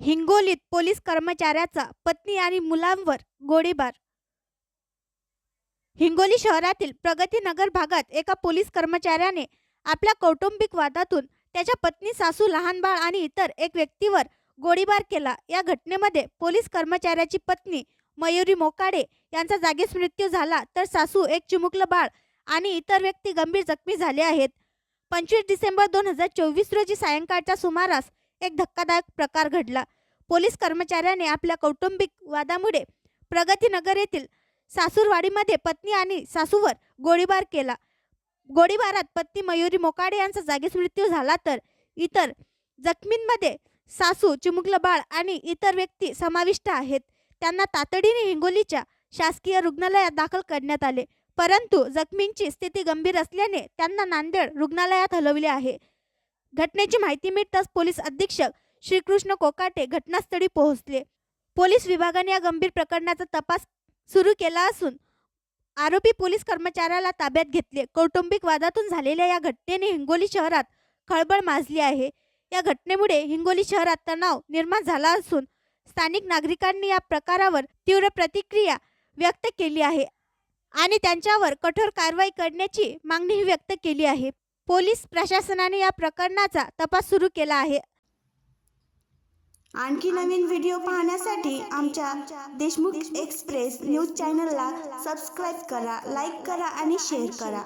हिंगोलीत पोलीस कर्मचाऱ्याचा पत्नी आणि मुलांवर गोळीबार. हिंगोली शहरातील प्रगतीनगर भागात एका पोलीस कर्मचाऱ्याने आपल्या कौटुंबिक वादातून त्याच्या पत्नी, सासू, लहान बाळ आणि इतर एक व्यक्तीवर गोळीबार केला. या घटनेमध्ये पोलीस कर्मचाऱ्याची पत्नी मयुरी मोकाडे यांचा जागीच मृत्यू झाला, तर सासू, एक चिमुकलं बाळ आणि इतर व्यक्ती गंभीर जखमी झाले आहेत. 25 डिसेंबर 2024 रोजी सायंकाळच्या सुमारास एक धक्कादायक प्रकार घडला. पोलीस कर्मचाऱ्याने आपल्या कौटुंबिक वादामुळे प्रगतीनगर येथील सासूरवाडीमध्ये पत्नी आणि सासूवर गोळीबार केला. गोळीबारात पत्नी मयुरी मोकाडे यांचा जागीच मृत्यू झाला, तर इतर जखमींमध्ये सासू, चिमुकलं बाळ आणि इतर व्यक्ती समाविष्ट आहेत. त्यांना तातडीने हिंगोलीच्या शासकीय रुग्णालयात दाखल करण्यात आले, परंतु जखमींची स्थिती गंभीर असल्याने त्यांना नांदेड रुग्णालयात हलवले आहे. घटनेची माहिती मिळताच पोलीस अधीक्षक श्रीकृष्ण कोकाटे घटनास्थळी पोहोचले. पोलीस विभागाने या गंभीर प्रकरणाचा तपास सुरू केला असून आरोपी पोलीस कर्मचाऱ्याला ताब्यात घेतले. कौटुंबिक वादातून झालेल्या या घटनेने हिंगोली शहरात खळबळ माजली आहे. या घटनेमुळे हिंगोली शहरात तणाव निर्माण झाला असून स्थानिक नागरिकांनी या प्रकारावर तीव्र प्रतिक्रिया व्यक्त केली आहे आणि त्यांच्यावर कठोर कारवाई करण्याची मागणीही व्यक्त केली आहे. पोलीस प्रशासनाने या प्रकरणाचा तपास सुरू केला आहे. आणखी नवीन व्हिडिओ पाहण्यासाठी आमच्या देशमुख एक्सप्रेस न्यूज चॅनलला सबस्क्राईब करा, लाईक करा आणि शेअर करा.